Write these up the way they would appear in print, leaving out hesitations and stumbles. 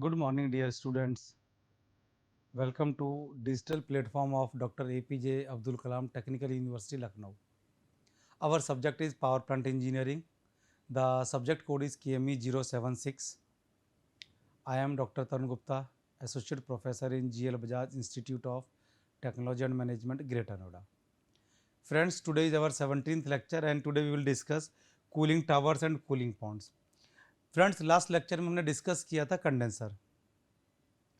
Good morning, dear students. Welcome to digital platform of Dr. APJ Abdul Kalam Technical University, Lucknow. Our subject is power plant engineering. The subject code is KME 076. I am Dr. Tarun Gupta, Associate Professor in GL Bajaj Institute of Technology and Management, Greater Noida. Friends, today is our 17th lecture and today we will discuss cooling towers and cooling ponds. Friends last lecture में हमने discuss किया था condenser,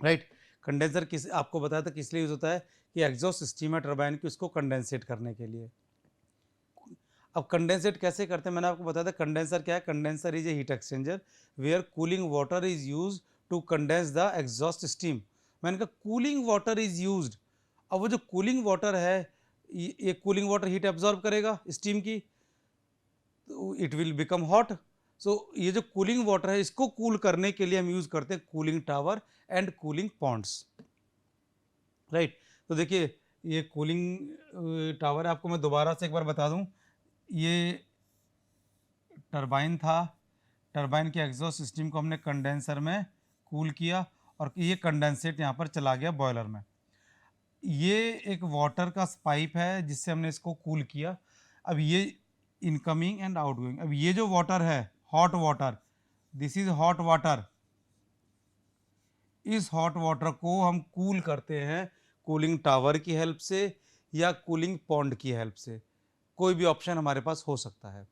right. Condenser किस आपको बताया था किस लिए यूज़ होता है कि एग्जॉस्ट स्टीम है टरबाइन की उसको कंडेंसेट करने के लिए। अब कंडेंसेट कैसे करते हैं मैंने आपको बताया था। कंडेंसर क्या है? Condenser is a heat exchanger where cooling water is use to condense the exhaust steam. मैंने कहा कूलिंग वाटर इज यूज्ड। अब वो जो कूलिंग वाटर है ये कूलिंग वाटर हीट एब्जॉर्ब करेगा स्टीम की, तो इट विल बिकम हॉट। सो ये जो कूलिंग वाटर है इसको कूल करने के लिए हम यूज़ करते हैं cooling tower and cooling ponds, right. तो देखिए ये कूलिंग टावर है, आपको मैं दोबारा से एक बार बता दूं। ये टरबाइन था, टरबाइन के एग्जॉस्ट सिस्टम को हमने कंडेंसर में कूल किया और ये कंडेंसेट यहाँ पर चला गया बॉयलर में। ये एक वाटर का पाइप है जिससे हमने इसको कूल किया। अब ये इनकमिंग एंड आउटगोइंग, अब ये जो वाटर है hot water, this is hot water. इस हॉट वाटर को हम कूल करते हैं कूलिंग टावर की हेल्प से या कूलिंग पॉन्ड की हेल्प से, कोई भी ऑप्शन हमारे पास हो सकता है।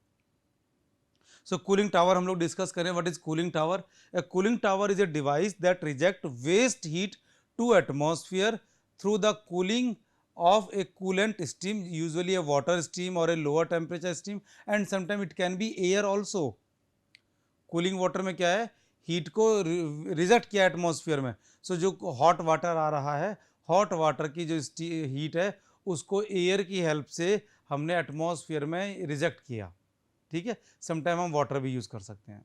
सो कूलिंग टावर हम लोग डिस्कस करें। What is cooling tower? A cooling tower is a device that reject waste heat to atmosphere through the cooling of a coolant steam, usually a water steam or a lower temperature steam, and sometimes it can be air also. Cooling water में क्या है? Heat को reject किया atmosphere में। सो जो hot water आ रहा है, hot water की जो हीट है उसको एयर की हेल्प से हमने एटमॉस्फेयर में रिजेक्ट किया, ठीक है। समटाइम हम वाटर भी यूज़ कर सकते हैं।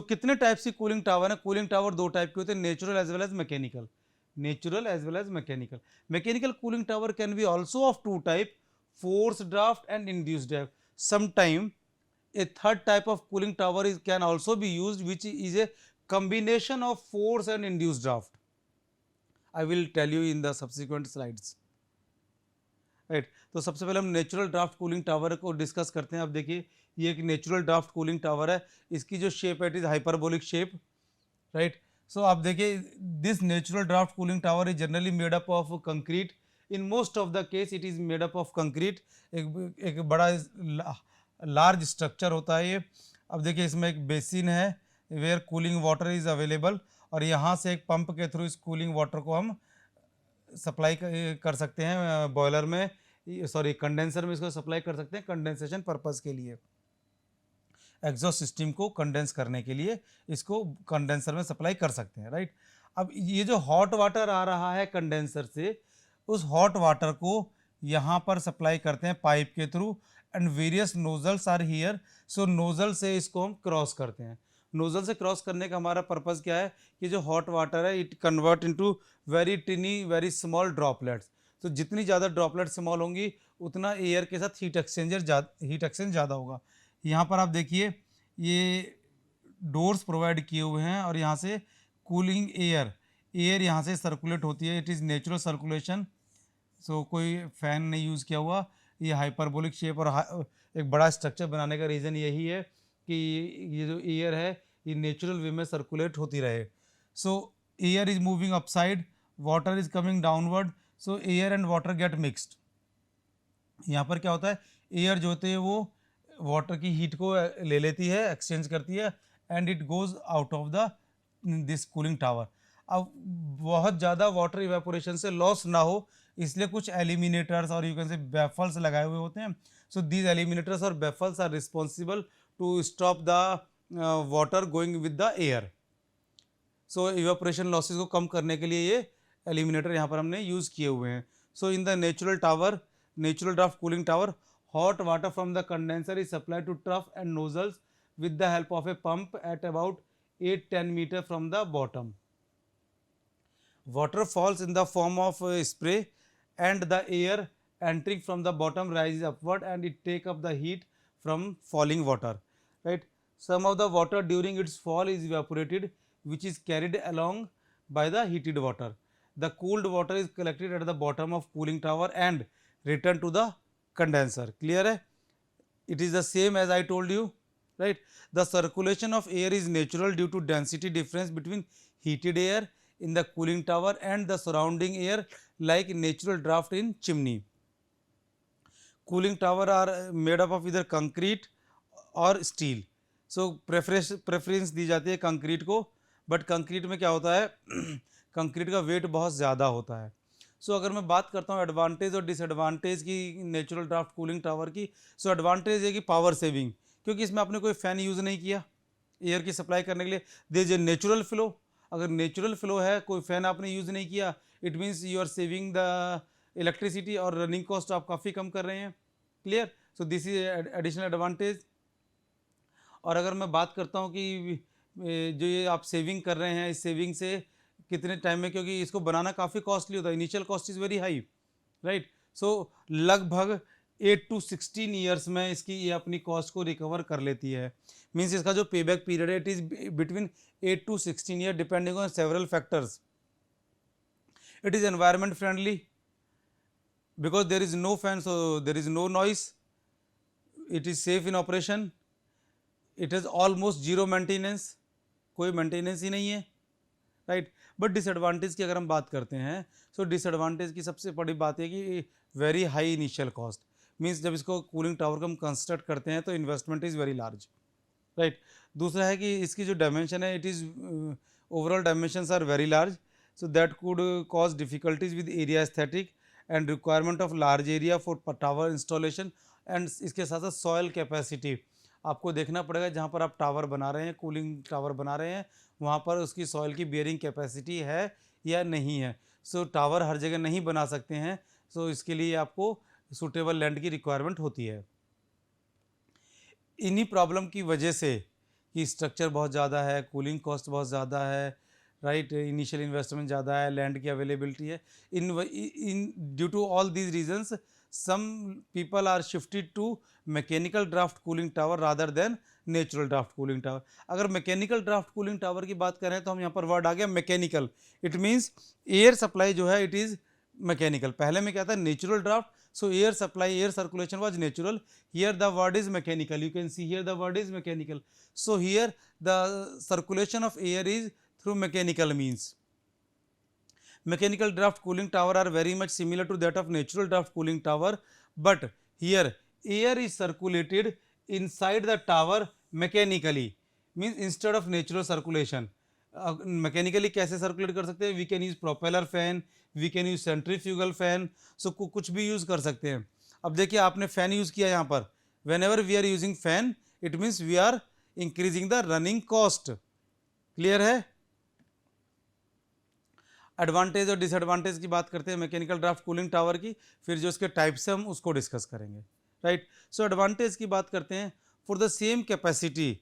कितने टाइप्स की कूलिंग टावर है? कूलिंग टावर दो टाइप के होते हैं, natural as well as mechanical. Natural as well as mechanical. Mechanical cooling tower can be also of two type, force draft and induced draft. Sometime a third type of cooling tower can also be used, which is a combination of force and induced draft. I will tell you in the subsequent slides, right. तो सबसे पहले हम natural draft cooling tower को discuss करते हैं। अब देखिए ये एक नेचुरल ड्राफ्ट कूलिंग टावर है, इसकी जो शेप है it is hyperbolic shape, right. So आप देखिए this natural draft cooling tower is generally made up of concrete. In most of the case it is made up of concrete. एक बड़ा large structure होता है ये। अब देखिए इसमें एक बेसिन है where cooling water is available, और यहाँ से एक पंप के थ्रू इस कूलिंग वाटर को हम सप्लाई कर सकते हैं बॉयलर में, सॉरी कंडेंसर में इसको सप्लाई कर सकते हैं कंडेंसेशन पर्पस के लिए। एग्जॉस्ट सिस्टम को कंडेंस करने के लिए इसको कंडेंसर में सप्लाई कर सकते हैं, राइट। अब ये जो हॉट वाटर आ रहा है कंडेंसर से, उस हॉट वाटर को यहाँ पर सप्लाई करते हैं पाइप के through, and various nozzles are here. So nozzle से इसको हम क्रॉस करते हैं। नोजल से क्रॉस करने का हमारा पर्पज़ क्या है कि जो हॉट वाटर है it convert into very टिनी very small droplets. तो जितनी ज़्यादा ड्रॉपलेट स्मॉल होंगी उतना एयर के साथ हीट एक्सचेंज ज़्यादा होगा। यहाँ पर आप देखिए ये डोर्स प्रोवाइड किए हुए हैं और यहाँ से कूलिंग एयर यहाँ से सर्कुलेट होती है। It is natural circulation. So कोई फ़ैन नहीं यूज़ किया हुआ। ये हाइपरबोलिक शेप और एक बड़ा स्ट्रक्चर बनाने का रीज़न यही है कि ये जो एयर है ये नेचुरल वे में सर्कुलेट होती रहे। सो air is moving upside, water is coming downward, so air and water get mixed. यहाँ पर क्या होता है, एयर जो होती है वो वाटर की हीट को ले लेती है, एक्सचेंज करती है, and it goes out of the this cooling tower. अब बहुत ज़्यादा वाटर इवेपोरेशन से लॉस ना हो इसलिए कुछ एलिमिनेटर्स और यू कैन से बेफल्स लगाए हुए होते हैं। सो दीज एलिमिनेटर्स और baffles are responsible to stop the water going with the air. So evaporation losses को कम करने के लिए ये एलिमिनेटर यहाँ पर हमने यूज़ किए हुए हैं। So in the natural tower, natural draft cooling tower, hot water from the condenser is supplied to trough and nozzles with the help of a pump at about 8-10 meter from the bottom. Water falls in the form of spray and the air entering from the bottom rises upward and it take up the heat from falling water, right. Some of the water during its fall is evaporated which is carried along by the heated water. The cooled water is collected at the bottom of cooling tower and returned to the condenser. Clear है? It is the same as I told you, right? The circulation of air is natural due to density difference between heated air in the cooling tower and the surrounding air, like natural draft in chimney. Cooling tower are made up of either concrete और steel. सो preference दी जाती है concrete को, but concrete में क्या होता है concrete का wait बहुत ज़्यादा होता है. सो अगर मैं बात करता हूँ एडवांटेज और डिसएडवांटेज की नेचुरल ड्राफ्ट कूलिंग टावर की, सो एडवांटेज है कि पावर सेविंग, क्योंकि इसमें आपने कोई फ़ैन यूज़ नहीं किया एयर की सप्लाई करने के लिए. There is a natural flow. अगर नेचुरल फ्लो है, कोई फ़ैन आपने यूज़ नहीं किया, it means you are saving the electricity और रनिंग कॉस्ट आप काफ़ी कम कर रहे हैं. Clear? So this is additional advantage. और अगर मैं बात करता हूँ कि जो ये आप सेविंग कर रहे हैं, इस सेविंग से कितने टाइम में, क्योंकि इसको बनाना काफ़ी कॉस्टली होता है, initial cost is very high, right. So लगभग 8 to 16 ईयर्स में इसकी ये अपनी कॉस्ट को रिकवर कर लेती है. मीन्स इसका जो पे बैक पीरियड है it is between 8 to 16 year depending on several factors. It is environment friendly because there is no fan, so there is no noise. It is safe in operation. It is almost zero maintenance, कोई maintenance ही नहीं है, right. But disadvantage की अगर हम बात करते हैं, सो डिसएडवांटेज की सबसे बड़ी बात है कि very high initial cost. Means जब इसको कूलिंग टावर को हम कंस्ट्रक्ट करते हैं तो investment is very large, right. दूसरा है कि इसकी जो डायमेंशन है, it is overall dimensions are very large, so that could cause difficulties with area aesthetic and requirement of large area for tower installation. And इसके साथ साथ सॉयल कैपेसिटी आपको देखना पड़ेगा. जहाँ पर आप टावर बना रहे हैं, कूलिंग टावर बना रहे हैं, वहाँ पर उसकी सॉइल की बियरिंग कैपेसिटी है या नहीं है. सो टावर हर जगह नहीं बना सकते हैं, सो इसके लिए आपको सूटेबल लैंड की रिक्वायरमेंट होती है. इन्हीं प्रॉब्लम की वजह से कि स्ट्रक्चर बहुत ज़्यादा है, कूलिंग कॉस्ट बहुत ज़्यादा है, राइट, इनिशियल इन्वेस्टमेंट ज़्यादा है, लैंड की अवेलेबिलिटी है, in due to all these reasons some people are shifted to mechanical draft cooling tower rather than natural draft cooling tower. अगर mechanical draft cooling tower की बात करें तो हम यहाँ पर वर्ड आ गया mechanical. It means air supply जो है इट इज़ मैकेनिकल. पहले में क्या था natural draft, so air supply, air circulation was natural. Here the word is mechanical. You can see here the word is mechanical. So here the circulation of air is through mechanical means. Mechanical draft cooling tower are very much similar to that of natural draft cooling tower, but here air is circulated inside the tower mechanically, means instead of natural circulation. Mechanically कैसे circulate कर सकते हैं? We can use propeller fan, we can use centrifugal fan, so कुछ भी use कर सकते हैं. अब देखिए आपने fan use किया यहाँ पर. Whenever we are using fan, it means we are increasing the running cost. Clear है? एडवांटेज और डिसएडवांटेज की बात करते हैं मैकेनिकल ड्राफ्ट कूलिंग टावर की, फिर जो उसके टाइप्स हैं हम उसको डिस्कस करेंगे, राइट. सो एडवांटेज की बात करते हैं. For the same capacity,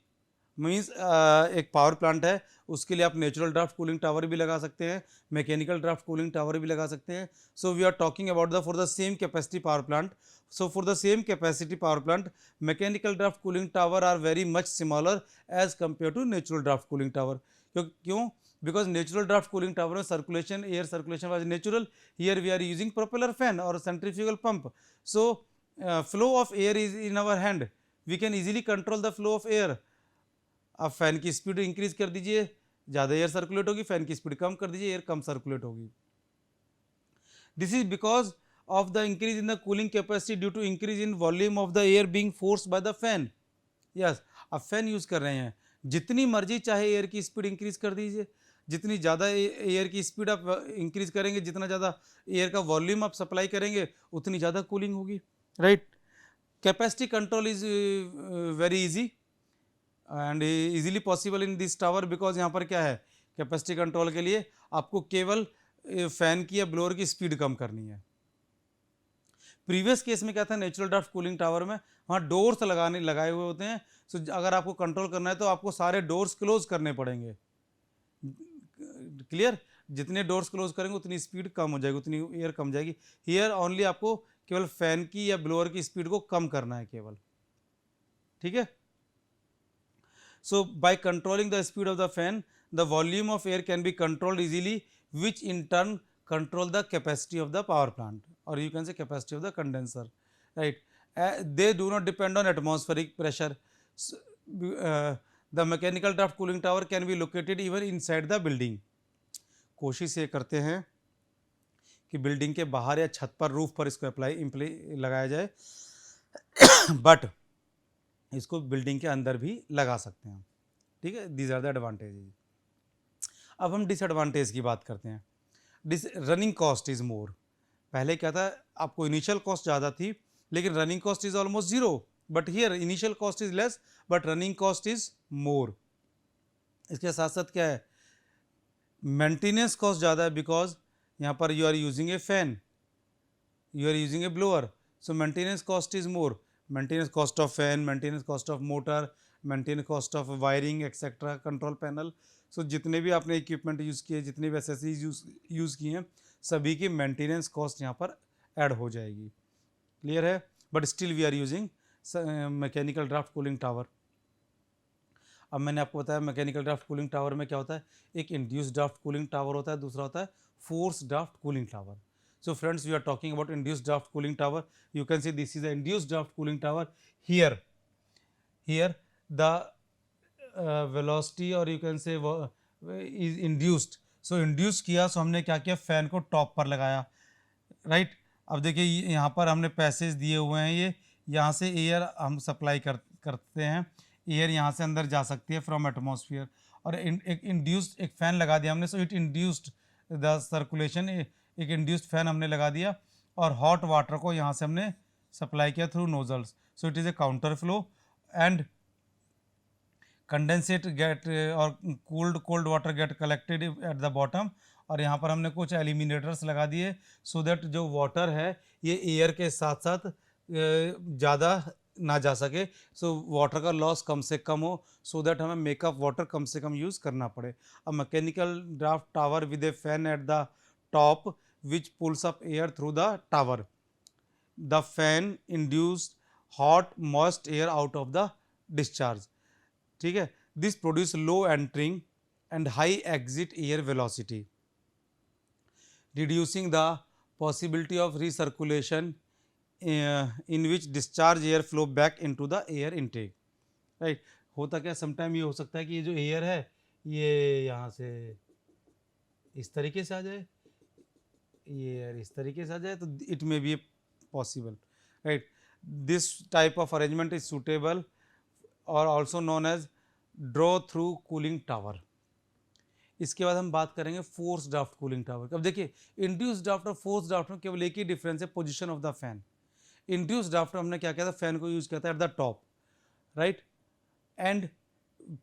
means एक पावर प्लांट है, उसके लिए आप नेचुरल ड्राफ्ट कूलिंग टावर भी लगा सकते हैं, मैकेनिकल ड्राफ्ट कूलिंग टावर भी लगा सकते हैं. So we are talking about the for the same capacity power plant. So for the same capacity power plant mechanical draft cooling tower are very much smaller as compare to natural draft cooling tower. क्यों? Because natural draft cooling tower में circulation, air circulation was natural. Here we are using propeller fan or centrifugal pump. So flow of air is in our hand. We can easily control the flow of air. आप fan की speed increase कर दीजिए, ज़्यादा air circulate होगी, fan की speed कम कर दीजिए, air कम circulate होगी. This is because of the increase in the cooling capacity due to increase in volume of the air being forced by the fan. Yes, आप fan use कर रहे हैं, जितनी मर्जी चाहे एयर की स्पीड इंक्रीज कर दीजिए, जितनी ज़्यादा एयर की स्पीड आप इंक्रीज करेंगे, जितना ज़्यादा एयर का वॉल्यूम आप सप्लाई करेंगे, उतनी ज़्यादा कूलिंग होगी, right. Capacity control is very easy and easily possible in this tower, because यहाँ पर क्या है, कैपेसिटी कंट्रोल के लिए आपको केवल फैन की या ब्लोअर की स्पीड कम करनी है. प्रीवियस केस में क्या था, नेचुरल ड्राफ्ट कूलिंग टावर में वहाँ डोर्स लगाए हुए होते हैं. सो अगर आपको कंट्रोल करना है तो आपको सारे डोर्स क्लोज करने पड़ेंगे. क्लियर? जितने डोर्स क्लोज करेंगे उतनी स्पीड कम हो जाएगी, उतनी एयर कम जाएगी. हियर ओनली आपको केवल फैन की या ब्लोअर की स्पीड को कम करना है केवल, ठीक है. So by controlling the speed of the fan the volume of air can be controlled easily, which in turn control the capacity of the power plant, or you can say capacity of the condenser, right? They do not depend on atmospheric pressure. So, the mechanical draft cooling tower can be located even inside the building. कोशिश ये करते हैं कि building के बाहर या छत पर, रूफ पर इसको अप्लाई लगाया जाए, बट इसको बिल्डिंग के अंदर भी लगा सकते हैं, ठीक है। These are the advantages. अब हम डिसएडवांटेज की बात करते हैं। Running cost is more. पहले क्या था, आपको इनिशियल कॉस्ट ज़्यादा थी, लेकिन running cost is almost zero, but here initial cost is less but running cost is more. इसके साथ साथ क्या है, मेंटेनेंस कॉस्ट ज़्यादा है, बिकॉज यहाँ पर you are using a fan, you are using a blower, so maintenance cost is more. Maintenance cost of fan, maintenance cost of motor, maintenance cost of wiring etcetera, control panel, so जितने भी आपने equipment use किए, जितने भी accessories use किए हैं, सभी की मेंटेनेंस कॉस्ट यहाँ पर ऐड हो जाएगी। क्लियर है? But still we are using mechanical draft cooling tower. अब मैंने आपको बताया मैकेनिकल ड्राफ्ट कूलिंग टावर में क्या होता है, एक इंड्यूस्ड ड्राफ्ट कूलिंग टावर होता है, दूसरा होता है force draft cooling tower. So friends, we are talking about induced draft cooling tower. You can see this is the induced draft cooling tower. Here the velocity, or you can say is induced. So induce किया, so हमने क्या किया, fan को top पर लगाया, right. अब देखिए यहाँ पर हमने पैसेज दिए हुए हैं, ये यहाँ से एयर हम सप्लाई करते हैं, एयर यहाँ से अंदर जा सकती है फ्रॉम एटमॉस्फेयर, और एक इंड्यूस्ड एक फ़ैन लगा दिया हमने, so it induced the circulation, एक इंड्यूस्ड फैन हमने लगा दिया, और हॉट वाटर को यहाँ से हमने सप्लाई किया through nozzles, so it is a counter flow, and condensate get और cold water get collected at the bottom, और यहाँ पर हमने कुछ एलिमिनेटर्स लगा दिए, सो दैट जो वाटर है ये एयर के साथ साथ ज़्यादा ना जा सके, सो वाटर का लॉस कम से कम हो, सो दैट हमें मेकअप वाटर कम से कम यूज़ करना पड़े। A mechanical draft tower with A fan at the top which pulls up air through the tower. The fan induced hot moist air out of the discharge. ठीक है, this produce low entering and high exit air velocity, reducing the possibility of recirculation in which discharge air flow back into the air intake. Right? होता क्या, sometime ये हो सकता है कि ये जो एयर है ये यहाँ से इस तरीके से आ जाए, ये इस तरीके से आ जाए, तो it may be possible, right. This type of arrangement is suitable और also known as draw through cooling tower. इसके बाद हम बात करेंगे फोर्स ड्राफ्ट कूलिंग टावर। अब देखिए इंड्यूस ड्राफ्ट और फोर्स ड्राफ्ट में केवल एक ही डिफरेंस है, position of the fan. Induce draft में हमने क्या किया था, फैन को यूज किया था at the top, right, and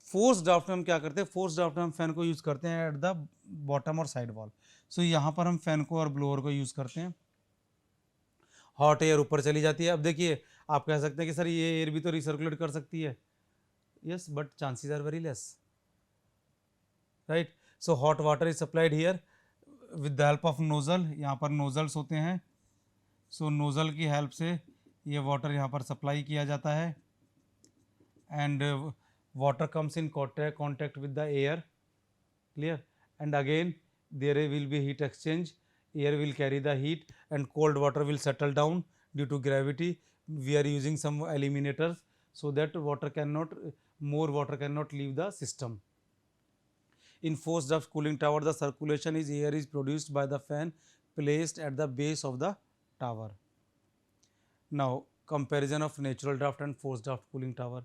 force draft में हम क्या करते हैं, फोर्स ड्राफ्ट में हम फैन को यूज़ करते हैं एट द बॉटम और साइड वॉल। सो यहाँ पर हम फैन को और ब्लोअर को यूज़ करते हैं, हॉट एयर ऊपर चली जाती है। अब देखिए आप कह सकते हैं कि सर ये एयर भी तो रिसर्कुलेट कर सकती है, yes, but chances are very less, right. So hot water is supplied here with the help of nozzle, यहाँ पर नोजल्स होते हैं, सो नोजल की हेल्प से ये वाटर यहाँ पर सप्लाई किया जाता है, and water comes in contact with the air, clear, and again there will be heat exchange, air will carry the heat and cold water will settle down due to gravity. We are using some eliminators so that more water cannot leave the system. In forced draft cooling tower, the circulation is air is produced by the fan placed at the base of the tower. Now comparison of natural draft and forced draft cooling tower.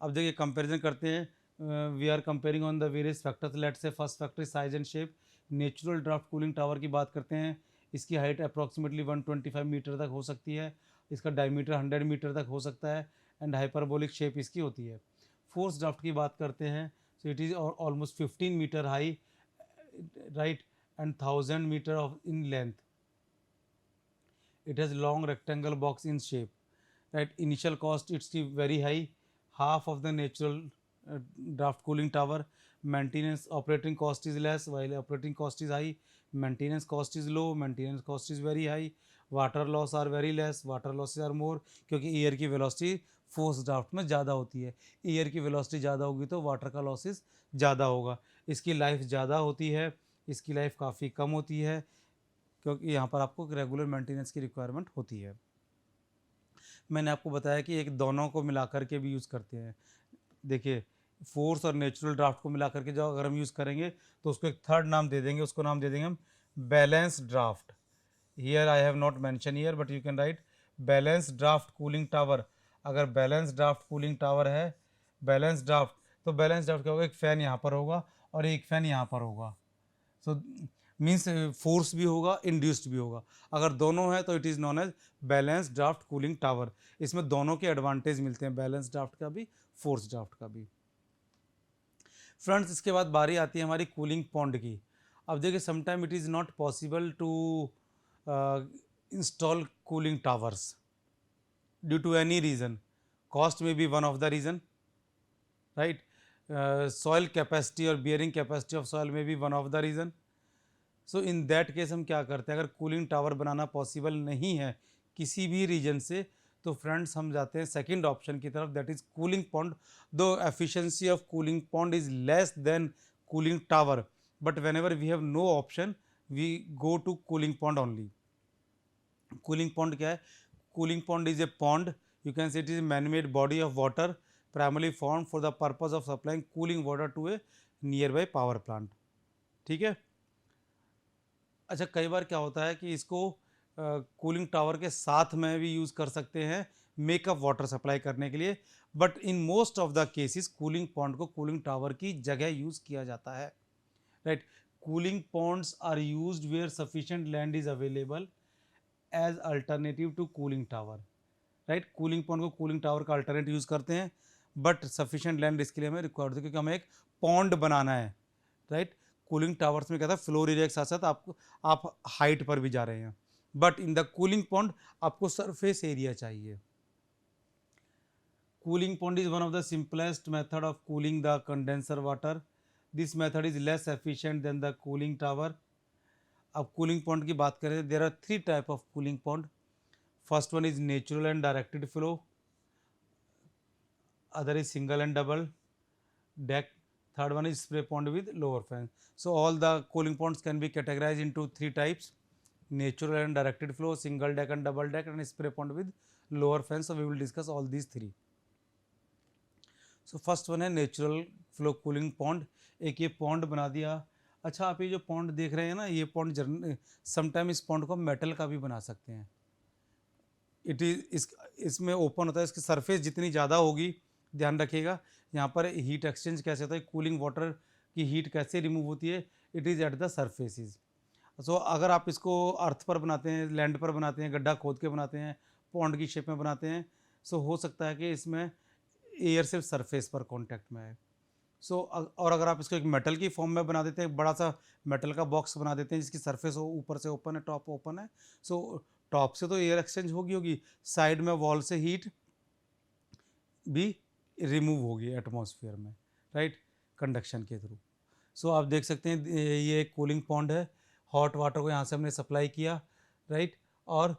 अब देखिए comparison करते हैं, we are comparing on the various factors. Let's say first factor size and shape. Natural draft cooling tower की बात करते हैं, इसकी height approximately 125 metre तक हो सकती है, इसका डायमीटर 100 मीटर तक हो सकता है, एंड हाइपरबोलिक शेप इसकी होती है। फोर्स ड्राफ्ट की बात करते हैं, so it is almost 15 meter high, right, and 1000 meter of in length. It has long rectangle box in shape, right. Initial cost it's very high, half of the natural draft cooling tower. Maintenance operating cost is less while operating cost is high. Maintenance cost is low, maintenance cost is very high. Water loss are very less, water losses are more, क्योंकि air की velocity force draft में ज़्यादा होती है। Air की velocity ज़्यादा होगी तो वाटर का लॉसेस ज़्यादा होगा। इसकी लाइफ ज़्यादा होती है, इसकी लाइफ काफ़ी कम होती है, क्योंकि यहाँ पर आपको रेगुलर मेंटेनेंस की रिक्वायरमेंट होती है। मैंने आपको बताया कि एक दोनों को मिला कर के भी यूज़ करते हैं। देखिए, फ़ोर्स और नेचुरल ड्राफ्ट को मिला कर के जो अगर हम यूज़ करेंगे तो उसको एक थर्ड नाम दे देंगे, उसको नाम दे देंगे हम balance draft. Here I have not mention here but you can write balance draft cooling tower. अगर बैलेंस ड्राफ्ट कूलिंग टावर है, बैलेंस ड्राफ्ट, तो बैलेंस ड्राफ्ट क्या होगा, एक फ़ैन यहाँ पर होगा और एक फ़ैन यहाँ पर होगा। सो मीन्स फोर्स भी होगा, इंड्यूस्ड भी होगा। अगर दोनों है तो it is known as balance draft cooling tower. इसमें दोनों के एडवांटेज मिलते हैं, बैलेंस ड्राफ्ट का भी, फोर्स ड्राफ्ट का भी। फ्रेंड्स, इसके बाद बारी आती है हमारी कूलिंग पॉन्ड की। अब देखिए, sometime it is not possible to install cooling towers due to any reason. Cost may be one of the reason, right. Soil capacity और bearing capacity of soil may be one of the reason. So in that case हम क्या करते हैं, अगर cooling tower बनाना possible नहीं है किसी भी रीजन से, तो फ्रेंड्स हम जाते हैं सेकंड ऑप्शन की तरफ, that is cooling pond. Though efficiency of cooling pond is less than cooling tower, but whenever we have no option we go to cooling pond only. Cooling pond क्या है? Cooling pond is a pond, you can say it is man made body of water primarily form for the purpose of supplying cooling water to a nearby power plant. ठीक है। अच्छा, कई बार क्या होता है कि इसको कूलिंग टावर के साथ में भी यूज़ कर सकते हैं मेकअप वाटर सप्लाई करने के लिए, but in most of the cases cooling pond को कूलिंग टावर की जगह यूज़ किया जाता है, right. Cooling ponds are used where sufficient land is available as alternative to cooling tower, right. Cooling pond को कूलिंग टावर का alternate use करते हैं, बट सफिशिएंट लैंड इसके लिए हमें रिक्वायर्ड होती है, क्योंकि हमें एक पॉन्ड बनाना है, राइट। कूलिंग टावर्स में क्या था, फ्लोर एरिया के साथ साथ आपको आप हाइट पर भी जा रहे हैं, but in the cooling pond आपको सरफेस एरिया चाहिए। Cooling pond is one of the simplest method of cooling the condenser water. This method is less efficient than the cooling tower. अब कूलिंग पॉन्ड की बात करें, there are three type of cooling pond. First one is natural and directed flow, other is single and double deck, third one is spray pond with lower fan. So all the cooling ponds can be categorized into three types: natural and directed flow, single deck and double deck, and spray pond with lower fan. So we will discuss all these three. So first one है natural flow cooling pond. एक ये pond बना दिया। अच्छा, आप ये जो pond देख रहे हैं ना, ये पॉन्ड समटाइम इस पॉन्ड को मेटल का भी बना सकते हैं। इट इज़ इसमें ओपन होता है, इसकी सरफेस जितनी ज़्यादा होगी, ध्यान रखिएगा, यहाँ पर हीट एक्सचेंज कैसे होता है, कूलिंग वाटर की हीट कैसे रिमूव होती है, it is at the surfaces. So अगर आप इसको अर्थ पर बनाते हैं, लैंड पर बनाते हैं, गड्ढा खोद के बनाते हैं, पॉन्ड की शेप में बनाते हैं, सो हो सकता है कि इसमें एयर सिर्फ सरफेस पर कॉन्टैक्ट में आए। सो और अगर आप इसको एक मेटल की फॉर्म में बना देते हैं, बड़ा सा मेटल का बॉक्स बना देते हैं जिसकी सरफेस हो ऊपर से ओपन है, टॉप ओपन है, सो टॉप से तो एयर एक्सचेंज होगी, साइड में वॉल से हीट भी रिमूव होगी एटमॉस्फेयर में, राइट, कंडक्शन के थ्रू। सो आप देख सकते हैं ये एक कूलिंग पॉन्ड है। हॉट वाटर को यहाँ से हमने सप्लाई किया, राइट, और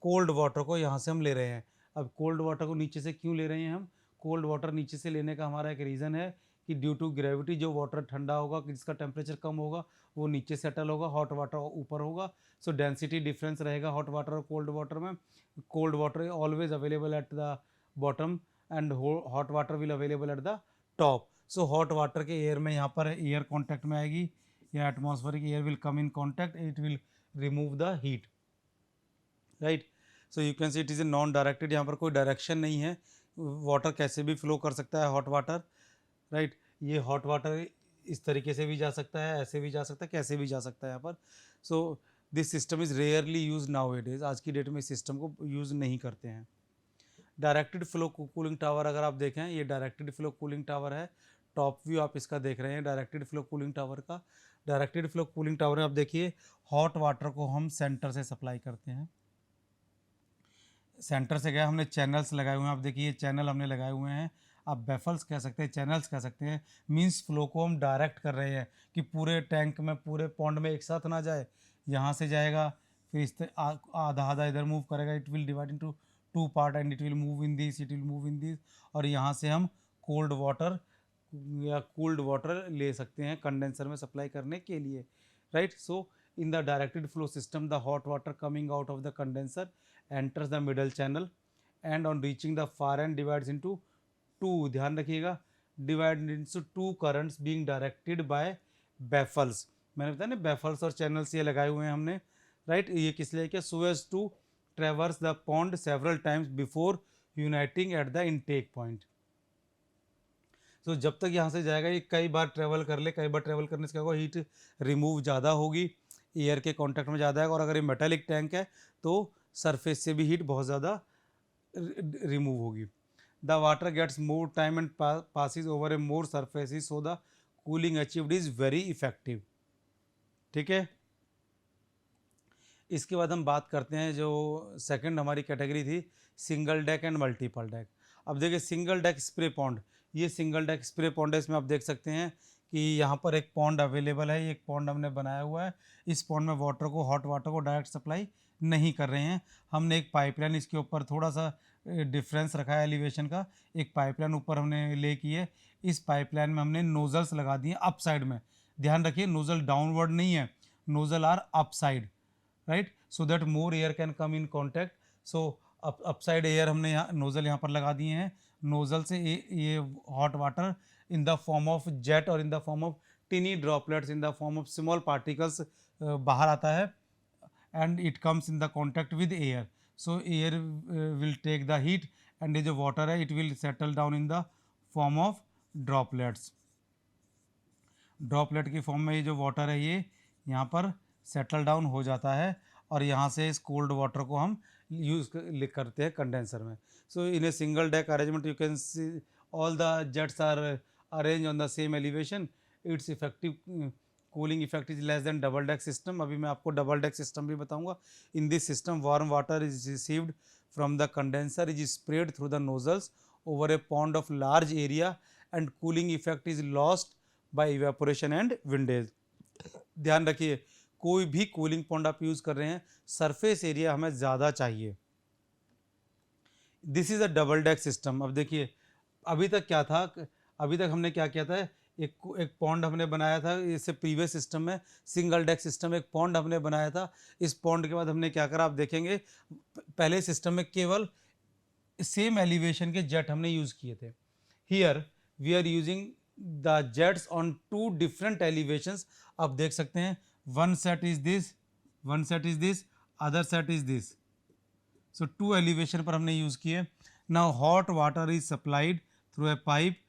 कोल्ड वाटर को यहाँ से हम ले रहे हैं। अब कोल्ड वाटर को नीचे से क्यों ले रहे हैं हम? कोल्ड वाटर नीचे से लेने का हमारा एक रीज़न है कि ड्यू टू ग्रेविटी जो वाटर ठंडा होगा, जिसका टेम्परेचर कम होगा, वो नीचे सेटल होगा, हॉट वाटर ऊपर होगा। सो डेंसिटी डिफरेंस रहेगा हॉट वाटर और कोल्ड वाटर में। Cold water always available at the bottom and hot water will available at the top. So hot water के एयर में यहाँ पर एयर कॉन्टैक्ट में आएगी, या atmospheric air will come in contact, it will remove the heat, right. So you can see it is a non directed, यहाँ पर कोई डायरेक्शन नहीं है, वाटर कैसे भी फ्लो कर सकता है हॉट वाटर, राइट। ये हॉट वाटर इस तरीके से भी जा सकता है, ऐसे भी जा सकता है, कैसे भी जा सकता है यहाँ पर। So this system is rarely use now it is, आज की डेट में इस सिस्टम को यूज़ नहीं करते हैं। डायरेक्टेड फ्लो कूलिंग टावर अगर आप देखें, ये डायरेक्टेड फ्लो कूलिंग टावर है। टॉप व्यू आप इसका देख रहे हैं डायरेक्टेड फ्लो कूलिंग टावर का। डायरेक्टेड फ्लो कूलिंग टावर में आप देखिए, हॉट वाटर को हम सेंटर से सप्लाई करते हैं। सेंटर से गया, हमने चैनल्स लगाए हुए हैं, आप देखिए चैनल हमने लगाए हुए हैं, आप बेफल्स कह सकते हैं, चैनल्स कह सकते हैं। मींस फ्लो को हम डायरेक्ट कर रहे हैं कि पूरे टैंक में, पूरे पॉन्ड में एक साथ ना जाए, यहाँ से जाएगा, फिर इस आधा आधा इधर मूव करेगा, it will divide into two part and it will move in this, it will move in this, और यहाँ से हम कोल्ड वाटर या कूल्ड वाटर ले सकते हैं कंडेंसर में सप्लाई करने के लिए, right. So in the directed flow system the hot water coming out of the condenser enters the middle channel and on reaching the far end divides into two, ध्यान रखिएगा, divided into two currents being directed by baffles। मैंने बताया ना baffles और channels ये लगाए हुए हैं हमने, राइट। ये किस लिए किया, so as to traverse the pond several times before uniting at the intake point। तो जब तक यहाँ से जाएगा ये कई बार ट्रेवल कर ले, कई बार ट्रेवल करने से क्या होगा, हीट रिमूव ज़्यादा होगी, एयर के कांटेक्ट में ज़्यादा आएगा, और अगर ये मेटालिक टैंक है तो सरफेस से भी हीट बहुत ज़्यादा रिमूव होगी। The water gets more time and passes over a more surfaces, so the cooling achieved is very effective. ठीक है, इसके बाद हम बात करते हैं जो सेकंड हमारी कैटेगरी थी, single deck and multiple deck. अब देखिए सिंगल डेक स्प्रे पॉन्ड, ये सिंगल डेक स्प्रे पॉन्ड है। इसमें आप देख सकते हैं कि यहाँ पर एक पॉन्ड अवेलेबल है, एक पॉन्ड हमने बनाया हुआ है। इस पॉन्ड में वाटर को, हॉट वाटर को डायरेक्ट सप्लाई नहीं कर रहे हैं, हमने एक पाइपलाइन इसके ऊपर थोड़ा सा डिफरेंस रखा है एलिवेशन का, एक पाइपलाइन ऊपर हमने ले की है। इस पाइपलाइन में हमने नोजल्स लगा दिए अप साइड में, ध्यान रखिए नोजल डाउनवर्ड नहीं है, nozzle are upside, right, so that more air can come in contact. So upside air हमने यहाँ नोज़ल यहाँ पर लगा दिए हैं। नोज़ल से ये hot water in the form of jet और in the form of tiny droplets in the form of small particles बाहर आता है, and it comes in the contact with air. So air will take the heat and ये जो water है it will settle down in the form of droplets. Droplet की फॉर्म में ये जो वाटर है ये यहाँ पर सेटल डाउन हो जाता है, और यहाँ से इस कोल्ड वाटर को हम यूज़ करते हैं कंडेंसर में। So in a single deck arrangement you can see all the jets are arrange on the same elevation, its effective cooling effect is less than double deck system. अभी मैं आपको double deck system भी बताऊंगा। In this system warm water is received from the condenser is spread through the nozzles over a pond of large area and cooling effect is lost by evaporation and windage. ध्यान रखिए कोई भी cooling pond आप use कर रहे हैं, surface area हमें ज़्यादा चाहिए। This is a double deck system. अब देखिए अभी तक क्या था, अभी तक हमने क्या किया था, एक पॉन्ड हमने बनाया था, इससे प्रीवियस सिस्टम में सिंगल डेक सिस्टम एक पॉन्ड हमने बनाया था। इस पॉन्ड के बाद हमने क्या करा, आप देखेंगे पहले सिस्टम में केवल सेम एलिवेशन के जेट हमने यूज़ किए थे। Here we are using the jets on two different elevations. आप देख सकते हैं one set is this, one set is this, other set is this, so two elevation पर हमने यूज़ किए। now hot water is supplied through a pipe,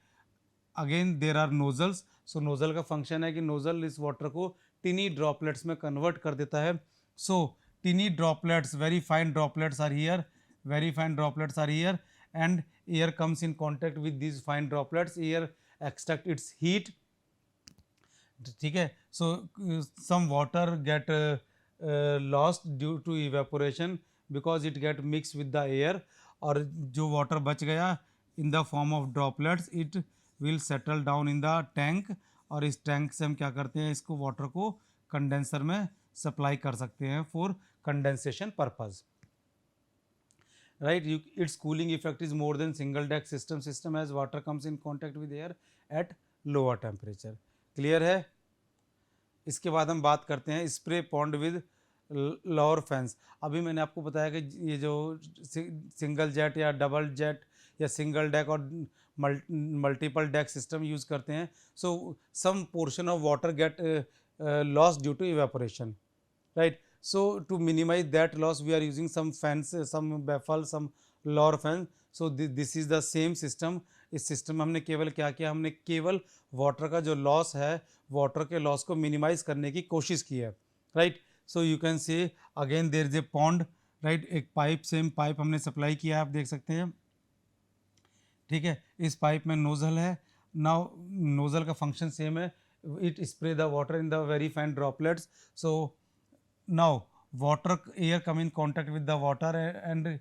again there are nozzles, so nozzle का function है कि nozzle इस water को tiny droplets में convert कर देता है। so tiny droplets, very fine droplets are here, very fine droplets are here, and air comes in contact with these fine droplets, air extract its heat, ठीक है। So some water get lost due to evaporation because it get mix with the air, और जो water बच गया in the form of droplets it will settle down in the tank, और इस tank से हम क्या करते हैं, इसको वाटर को कंडेंसर में सप्लाई कर सकते हैं for condensation purpose, right. Its cooling effect is more than single deck system as water comes in contact with air at lower temperature. Clear है। इसके बाद हम बात करते हैं spray pond with lower fans. अभी मैंने आपको बताया कि ये जो सिंगल जेट या डबल जेट या सिंगल डेक और मल्टीपल डेक सिस्टम यूज़ करते हैं, so some portion of water get loss due to evaporation, right. So to minimise that loss we are using some fans, some baffle, some lower fan. So this is the same system. इस system में हमने केवल क्या किया, हमने केवल water का जो लॉस है, वाटर के लॉस को मिनिमाइज करने की कोशिश की है, right. So you can say again there is a pond, right, एक पाइप, सेम पाइप हमने सप्लाई किया है, आप देख सकते हैं, ठीक है। इस पाइप में नोजल है। नाउ नोजल का फंक्शन सेम है, it spray the water in the very fine droplets. So now water, air come in contact with the water and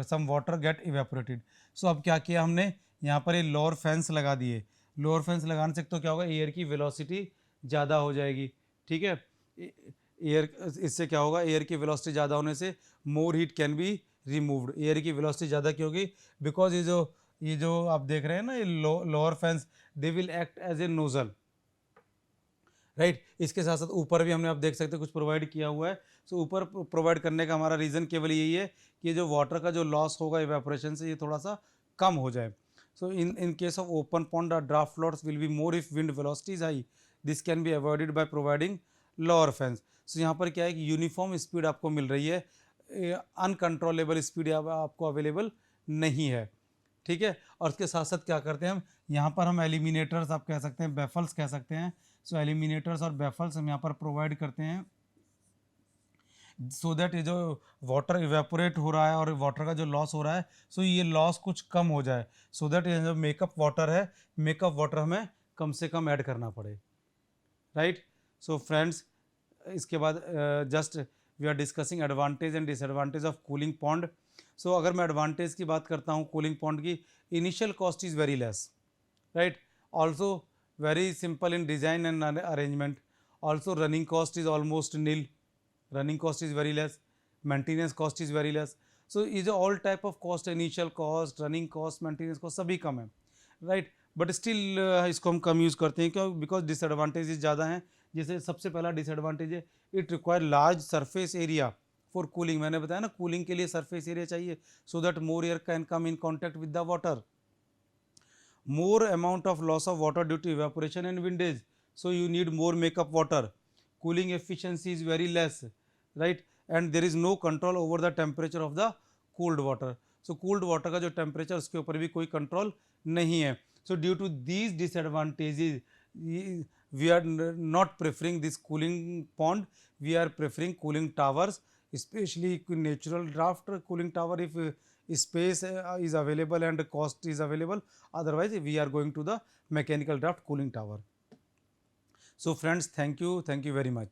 some water get evaporated. So अब क्या किया हमने, यहाँ पर ये लोअर फैंस लगा दिए। लोअर फैंस लगाने से तो क्या होगा, एयर की वेलोसिटी ज़्यादा हो जाएगी, ठीक है। एयर, इससे क्या होगा, एयर की वेलोसिटी ज़्यादा होने से more heat can be removed. Air की वेलोसिटी ज़्यादा क्यों होगी, बिकॉज ये जो ये जो आप देख रहे हैं ना, ये lower fans, they will act as a nozzle, right. इसके साथ साथ ऊपर भी हमने, आप देख सकते हैं, कुछ प्रोवाइड किया हुआ है। सो ऊपर प्रोवाइड करने का हमारा रीज़न केवल यही है कि जो वाटर का जो लॉस होगा इवेपोरेशन से, ये थोड़ा सा कम हो जाए। So in case of open pond, draft floats will be more if wind velocity is high, this can be avoided by providing lower fans. So यहाँ पर क्या है कि यूनिफॉर्म स्पीड आपको मिल रही है, अनकंट्रोलेबल स्पीड आपको अवेलेबल नहीं है, ठीक है। और उसके साथ साथ क्या करते हैं हम, यहाँ पर हम एलिमिनेटर्स आप कह सकते हैं, बेफल्स कह सकते हैं। सो एलिमिनेटर्स और बेफल्स हम यहाँ पर प्रोवाइड करते हैं, सो दैट ये जो वाटर इवेपोरेट हो रहा है और वाटर का जो लॉस हो रहा है, सो ये लॉस कुछ कम हो जाए, सो दैट ये जो मेकअप वाटर है, मेकअप वाटर हमें कम से कम ऐड करना पड़े, राइट। सो फ्रेंड्स, इसके बाद just we are discussing advantage and disadvantage of cooling pond. So अगर मैं एडवांटेज की बात करता हूँ कूलिंग पॉन्ड की, initial cost is very less, right, also very simple in design and arrangement, also running cost is almost nil, running cost is very less, maintenance cost is very less. So is all type of cost, initial cost, running cost, maintenance cost सभी कम है, right, but still इसको हम कम use करते हैं, क्यों? Because disadvantages ज़्यादा हैं। जैसे सबसे पहला डिसएडवांटेज है, it require large surface area for cooling. मैंने बताया ना, कूलिंग के लिए सरफेस एरिया चाहिए, सो that more air can come in contact with the water. More amount of loss of water due to evaporation and windage, so you need more makeup water. Cooling efficiency is very less, right, and there is no control over the temperature of the cooled water. So cooled water का जो temperature, उसके ऊपर भी कोई control नहीं है। So due to these disadvantages, we are not preferring this cooling pond, we are preferring cooling towers, especially natural draft cooling tower if space is available and cost is available, otherwise we are going to the mechanical draft cooling tower. So friends, thank you very much.